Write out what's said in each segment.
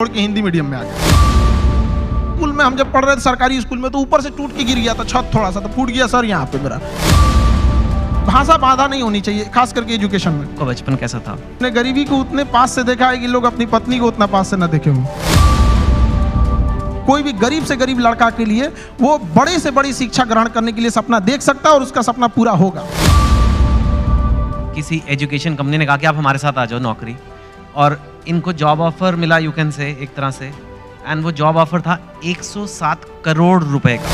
छोड़ के हिंदी मीडियम में आ गया। स्कूल में हम जब पढ़ रहे थे सरकारी स्कूल में, तो ऊपर से टूट के गिर गया था छत, थोड़ा सा तो फूट गया सर यहाँ पे मेरा। भाषा बाधा नहीं होनी चाहिए, खास करके एजुकेशन में। को बचपन कैसा था? अपने गरीबी को उतने पास से देखा है कि लोग अपनी पत्नी को उतना पास से न देखे हों। कोई भी गरीब से गरीब लड़का के लिए वो बड़े से बड़ी शिक्षा ग्रहण करने के लिए सपना देख सकता है और उसका सपना पूरा होगा। किसी एजुकेशन कंपनी ने कहा कि आप हमारे साथ आ जाओ नौकरी, और इनको जॉब ऑफर मिला, यू कैन से एक तरह से, एंड वो जॉब ऑफर था 107 करोड़ रुपए का।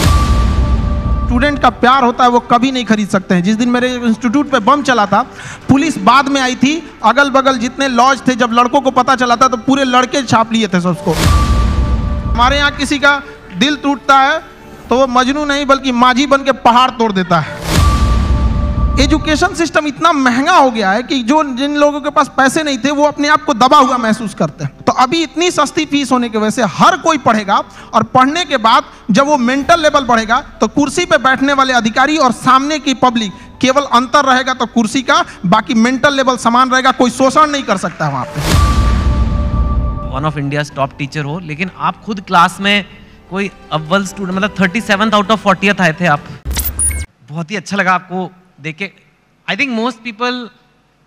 स्टूडेंट का प्यार होता है वो कभी नहीं खरीद सकते हैं। जिस दिन मेरे इंस्टीट्यूट पे बम चला था, पुलिस बाद में आई थी, अगल बगल जितने लॉज थे, जब लड़कों को पता चला था तो पूरे लड़के छाप लिए थे सबको। हमारे यहाँ किसी का दिल टूटता है तो वो मजनू नहीं बल्कि माझी बन के पहाड़ तोड़ देता है। एजुकेशन सिस्टम इतना महंगा हो गया है कि जो जिन लोगों के पास पैसे नहीं थे वो अपने आप को दबा हुआ महसूस करते हैं। तो अभी इतनी सस्ती फीस होने की वजह से हर कोई पढ़ेगा, और पढ़ने के बाद जब वो मेंटल लेवल बढ़ेगा तो कुर्सी पे बैठने वाले अधिकारी और सामने की पब्लिक, केवल अंतर रहेगा तो कुर्सी का, बाकी मेंटल लेवल समान रहेगा। कोई शोषण नहीं कर सकता है वहां पे। One of India top teacher हो, लेकिन आप खुद क्लास में कोई अव्वल स्टूडेंट, मतलब 37 आउट ऑफ 40th आए थे आप। बहुत ही अच्छा लगा आपको देख के। आई थिंक मोस्ट पीपल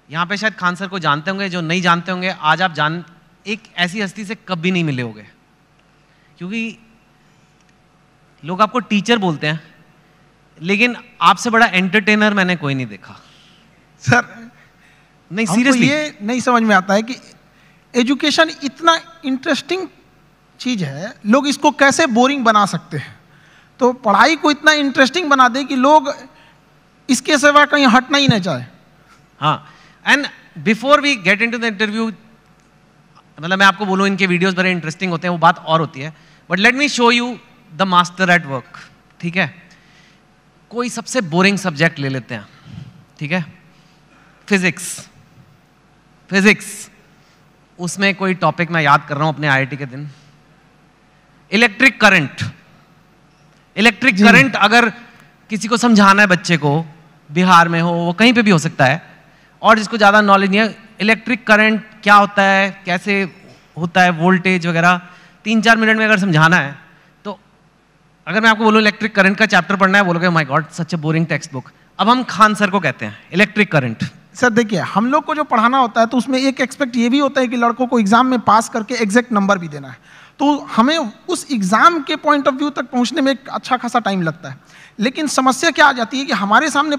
यहाँ पे शायद खान सर को जानते होंगे, जो नहीं जानते होंगे आज आप जान, एक ऐसी हस्ती से कभी नहीं मिले होंगे, क्योंकि लोग आपको टीचर बोलते हैं, लेकिन आपसे बड़ा एंटरटेनर मैंने कोई नहीं देखा सर। नहीं, सीरियसली ये नहीं समझ में आता है कि एजुकेशन इतना इंटरेस्टिंग चीज है, लोग इसको कैसे बोरिंग बना सकते हैं। तो पढ़ाई को इतना इंटरेस्टिंग बना दे कि लोग इसके सिवा कहीं हटना ही नहीं चाहे। हाँ, and before we get into the interview, मतलब मैं आपको बोलूँ इनके वीडियोस बड़े इंटरेस्टिंग होते हैं, वो बात और होती है, but let me show you the master at work. ठीक है, कोई सबसे बोरिंग सब्जेक्ट ले लेते हैं, ठीक है, फिजिक्स। उसमें कोई टॉपिक मैं याद कर रहा हूं अपने आईआईटी के दिन, इलेक्ट्रिक करंट अगर किसी को समझाना है बच्चे को, बिहार में हो, वो कहीं पे भी हो सकता है, और जिसको ज़्यादा नॉलेज नहीं है, इलेक्ट्रिक करंट क्या होता है, कैसे होता है, वोल्टेज वगैरह 3-4 मिनट में अगर समझाना है, तो अगर मैं आपको बोलूँ इलेक्ट्रिक करंट का चैप्टर पढ़ना है, बोलोगे my God such A boring text book. अब हम खान सर को कहते हैं इलेक्ट्रिक करंट। सर देखिए, हम लोग को जो पढ़ाना होता है तो उसमें एक एक्सपेक्ट ये भी होता है कि लड़कों को एग्जाम में पास करके एग्जैक्ट नंबर भी देना है। तो हमें उस एग्जाम के पॉइंट ऑफ व्यू तक पहुंचने में एक अच्छा खासा टाइम लगता है। लेकिन समस्या क्या आ जाती है कि हमारे सामने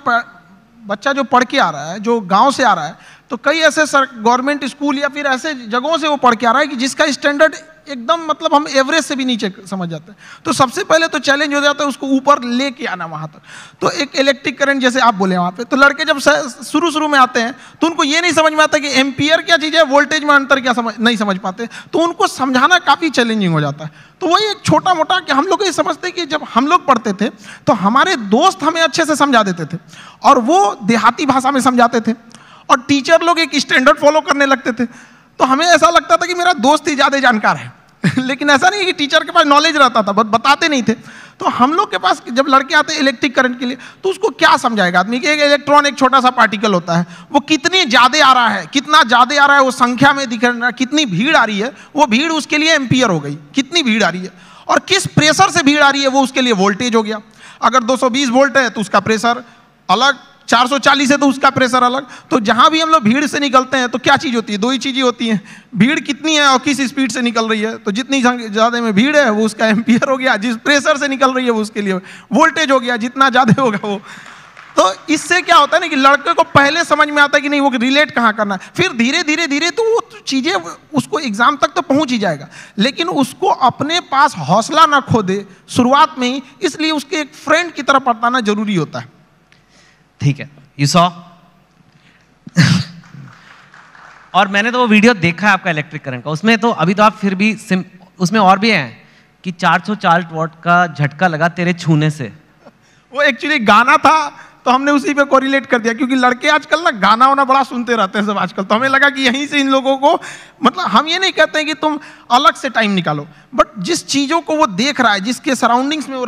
बच्चा जो पढ़ के आ रहा है, जो गांव से आ रहा है, तो कई ऐसे गवर्नमेंट स्कूल या फिर ऐसे जगहों से वो पढ़ के आ रहा है कि जिसका स्टैंडर्ड एकदम, मतलब हम एवरेज से भी नीचे समझ जाते हैं। तो सबसे पहले तो चैलेंज हो जाता है उसको ऊपर लेके आना वहां तक। तो एक इलेक्ट्रिक करंट जैसे आप बोले वहां पे, तो लड़के जब शुरू में आते हैं तो उनको ये नहीं समझ में आता कि एम्पियर क्या चीज़ है, वोल्टेज में अंतर क्या, नहीं समझ पाते, तो उनको समझाना काफ़ी चैलेंजिंग हो जाता है। तो वही एक छोटा मोटा कि हम लोग ये समझते हैं कि जब हम लोग पढ़ते थे तो हमारे दोस्त हमें अच्छे से समझा देते थे, और वो देहाती भाषा में समझाते थे, और टीचर लोग एक स्टैंडर्ड फॉलो करने लगते थे। तो हमें ऐसा लगता था कि मेरा दोस्त ही ज़्यादा जानकार है। लेकिन ऐसा नहीं कि टीचर के पास नॉलेज रहता था, बट बताते नहीं थे। तो हम लोग के पास जब लड़के आते हैं इलेक्ट्रिक करंट के लिए, तो उसको क्या समझाएगा आदमी कि एक इलेक्ट्रॉन, एक छोटा सा पार्टिकल होता है, वो कितनी ज़्यादा आ रहा है, कितना ज़्यादा आ रहा है, वो संख्या में दिख रहा है, कितनी भीड़ आ रही है, वो भीड़ उसके लिए एम्पियर हो गई, कितनी भीड़ आ रही है, और किस प्रेशर से भीड़ आ रही है वो उसके लिए वोल्टेज हो गया। अगर 220 वोल्ट है तो उसका प्रेशर अलग, 440 है तो उसका प्रेशर अलग। तो जहां भी हम लोग भीड़ से निकलते हैं तो क्या चीज़ होती है, दो ही चीज़ें होती हैं, भीड़ कितनी है और किस स्पीड से निकल रही है। तो जितनी ज़्यादा में भीड़ है वो उसका एम्पियर हो गया, जिस प्रेशर से निकल रही है वो उसके लिए वोल्टेज हो गया, जितना ज़्यादा होगा वो। तो इससे क्या होता है ना कि लड़के को पहले समझ में आता है कि नहीं वो रिलेट कहाँ करना है, फिर धीरे धीरे तो वो चीज़ें उसको एग्जाम तक तो पहुँच ही जाएगा, लेकिन उसको अपने पास हौसला ना खो दे शुरुआत में ही, इसलिए उसके एक फ्रेंड की तरह पढ़ाना जरूरी होता है। ठीक है, यू सॉ और मैंने तो वो वीडियो देखा है आपका इलेक्ट्रिक करंट का, उसमें तो अभी तो आप फिर भी उसमें और भी हैं कि 440 वॉट का झटका लगा तेरे छूने से। वो एक्चुअली गाना था तो हमने उसी पे कोरिलेट कर दिया, क्योंकि लड़के आजकल ना गाना वाना बड़ा सुनते रहते हैं सब आजकल, तो हमें लगा कि यहीं से इन लोगों को, मतलब हम ये नहीं कहते हैं कि तुम अलग से टाइम निकालो, बट जिस चीज़ों को वो देख रहा है, जिसके सराउंडिंग्स में वो